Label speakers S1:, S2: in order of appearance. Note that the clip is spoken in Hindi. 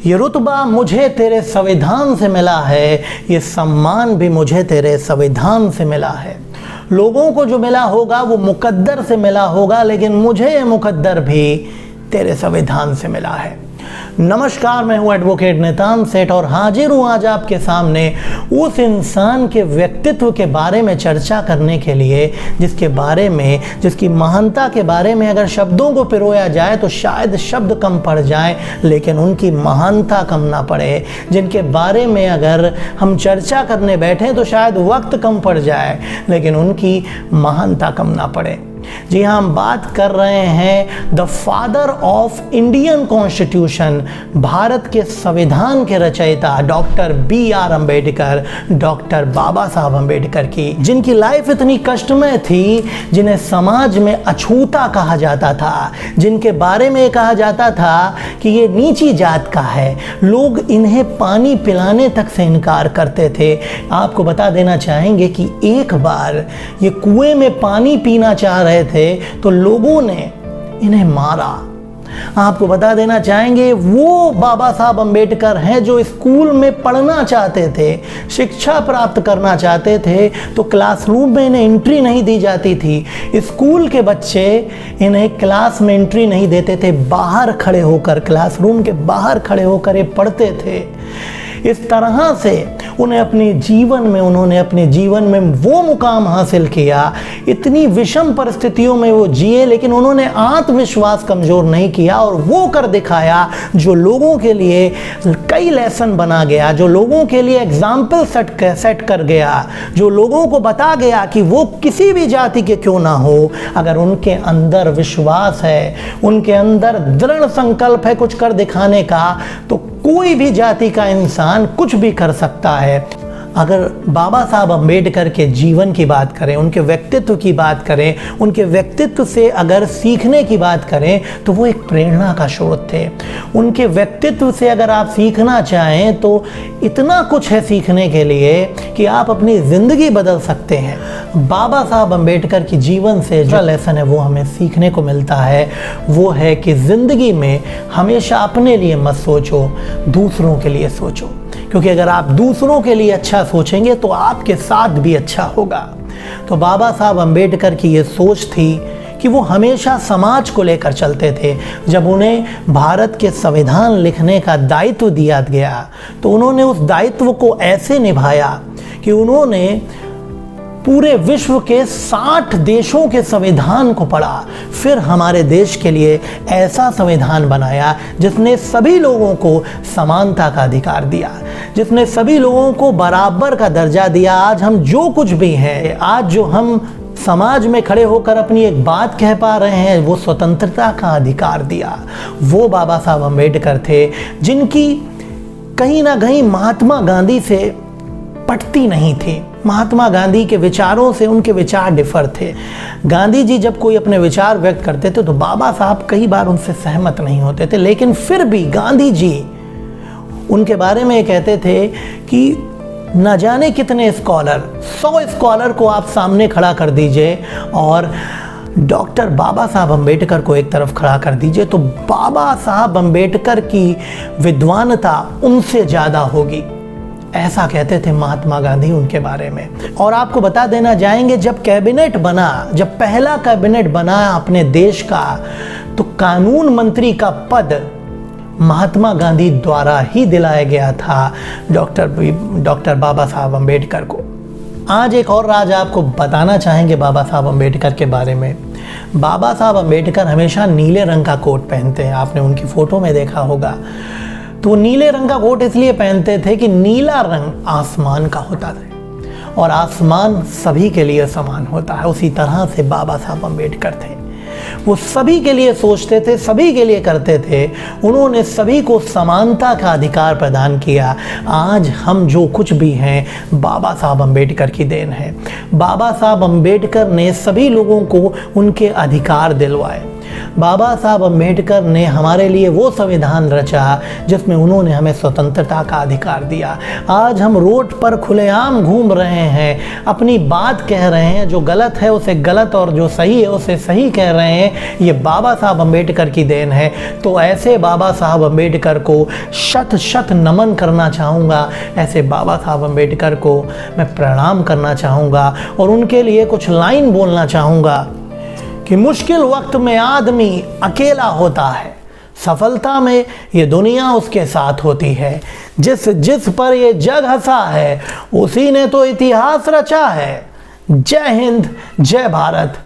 S1: ये रुतबा मुझे तेरे संविधान से मिला है, ये सम्मान भी मुझे तेरे संविधान से मिला है। लोगों को जो मिला होगा वो मुकद्दर से मिला होगा, लेकिन मुझे ये मुकद्दर भी तेरे संविधान से मिला है। नमस्कार, मैं हूँ एडवोकेट नितान सेठ और हाजिर हूँ आज आपके सामने उस इंसान के व्यक्तित्व के बारे में चर्चा करने के लिए जिसकी महानता के बारे में अगर शब्दों को पिरोया जाए तो शायद शब्द कम पड़ जाए, लेकिन उनकी महानता कम ना पड़े। जिनके बारे में अगर हम चर्चा करने बैठें तो शायद वक्त कम पड़ जाए, लेकिन उनकी महानता कम ना पड़े। जी हाँ, हम बात कर रहे हैं the father of Indian constitution, Bharat के संविधान के रचयिता डॉक्टर B.R. अम्बेडकर, डॉक्टर बाबा साहब अम्बेडकर की, जिनकी लाइफ इतनी कष्टमय थी, जिन्हें समाज में अछूता कहा जाता था, जिनके बारे में कहा जाता था कि ये नीची जात का है, लोग इन्हें पानी पिलाने तक से इनकार करते थे। आपको बता देना चाहेंगे कि एक बार ये कुएं में पानी पीना चाह रहे थे तो लोगों ने इन्हें मारा। आपको बता देना चाहेंगे वो बाबा साहब अम्बेडकर हैं जो स्कूल में पढ़ना चाहते थे, शिक्षा प्राप्त करना चाहते थे, तो क्लासरूम में इन्हें एंट्री नहीं दी जाती थी। स्कूल के बच्चे इन्हें क्लास में एंट्री नहीं देते थे, बाहर खड़े होकर, क्लासरूम के बाहर खड़े होकर ये पढ़ते थे। इस तरह से उन्होंने अपने जीवन में वो मुकाम हासिल किया। इतनी विषम परिस्थितियों में वो जिए, लेकिन उन्होंने आत्मविश्वास कमज़ोर नहीं किया और वो कर दिखाया जो लोगों के लिए कई लेसन बना गया, जो लोगों के लिए एग्जाम्पल सेट कर गया, जो लोगों को बता गया कि वो किसी भी जाति के क्यों ना हो, अगर उनके अंदर विश्वास है, उनके अंदर दृढ़ संकल्प है कुछ कर दिखाने का, तो कोई भी जाति का इंसान कुछ भी कर सकता है। अगर बाबा साहब अम्बेडकर के जीवन की बात करें, उनके व्यक्तित्व की बात करें, उनके व्यक्तित्व से अगर सीखने की बात करें तो वो एक प्रेरणा का स्रोत थे। उनके व्यक्तित्व से अगर आप सीखना चाहें तो इतना कुछ है सीखने के लिए कि आप अपनी ज़िंदगी बदल सकते हैं। बाबा साहब अम्बेडकर की जीवन से जो लेसन है वो हमें सीखने को मिलता है, वो है कि ज़िंदगी में हमेशा अपने लिए मत सोचो, दूसरों के लिए सोचो, क्योंकि अगर आप दूसरों के लिए अच्छा सोचेंगे तो आपके साथ भी अच्छा होगा। तो बाबा साहब अम्बेडकर की ये सोच थी कि वो हमेशा समाज को लेकर चलते थे। जब उन्हें भारत के संविधान लिखने का दायित्व दिया गया तो उन्होंने उस दायित्व को ऐसे निभाया कि उन्होंने पूरे विश्व के 60 देशों के संविधान को पढ़ा, फिर हमारे देश के लिए ऐसा संविधान बनाया जिसने सभी लोगों को समानता का अधिकार दिया, जिसने सभी लोगों को बराबर का दर्जा दिया। आज हम जो कुछ भी हैं, आज जो हम समाज में खड़े होकर अपनी एक बात कह पा रहे हैं, वो स्वतंत्रता का अधिकार दिया। वो बाबा साहब अम्बेडकर थे जिनकी कहीं ना कहीं महात्मा गांधी से पटती नहीं थी। महात्मा गांधी के विचारों से उनके विचार डिफर थे। गांधी जी जब कोई अपने विचार व्यक्त करते थे तो बाबा साहब कई बार उनसे सहमत नहीं होते थे, लेकिन फिर भी गांधी जी उनके बारे में कहते थे कि न जाने कितने स्कॉलर, 100 स्कॉलर को आप सामने खड़ा कर दीजिए और डॉक्टर बाबा साहब अम्बेडकर को एक तरफ खड़ा कर दीजिए तो बाबा साहब अम्बेडकर की विद्वानता उनसे ज़्यादा होगी। ऐसा कहते थे महात्मा गांधी उनके बारे में। और आपको बता देना चाहेंगे, जब कैबिनेट बना, जब पहला कैबिनेट बना अपने देश का, तो कानून मंत्री का पद महात्मा गांधी द्वारा ही दिलाया गया था डॉक्टर बाबा साहब अम्बेडकर को। आज एक और राज आपको बताना चाहेंगे बाबा साहब अम्बेडकर के बारे में। बाबा साहब अम्बेडकर हमेशा नीले रंग का कोट पहनते हैं, आपने उनकी फ़ोटो में देखा होगा। तो नीले रंग का कोट इसलिए पहनते थे कि नीला रंग आसमान का होता था और आसमान सभी के लिए समान होता है। उसी तरह से बाबा साहब अम्बेडकर थे, वो सभी के लिए सोचते थे, सभी के लिए करते थे। उन्होंने सभी को समानता का अधिकार प्रदान किया। आज हम जो कुछ भी हैं बाबा साहब अम्बेडकर की देन है। बाबा साहब अम्बेडकर ने सभी लोगों को उनके अधिकार दिलवाए। बाबा साहब अम्बेडकर ने हमारे लिए वो संविधान रचा जिसमें उन्होंने हमें स्वतंत्रता का अधिकार दिया। आज हम रोड पर खुलेआम घूम रहे हैं, अपनी बात कह रहे हैं, जो गलत है उसे गलत और जो सही है उसे सही कह रहे हैं। ये बाबा साहब अम्बेडकर की देन है। तो ऐसे बाबा साहब अम्बेडकर को शत शत नमन करना चाहूँगा। ऐसे बाबा साहब अम्बेडकर को मैं प्रणाम करना चाहूँगा और उनके लिए कुछ लाइन बोलना चाहूँगा कि मुश्किल वक्त में आदमी अकेला होता है, सफलता में ये दुनिया उसके साथ होती है। जिस जिस पर ये जग हंसा है उसी ने तो इतिहास रचा है। जय हिंद, जय भारत।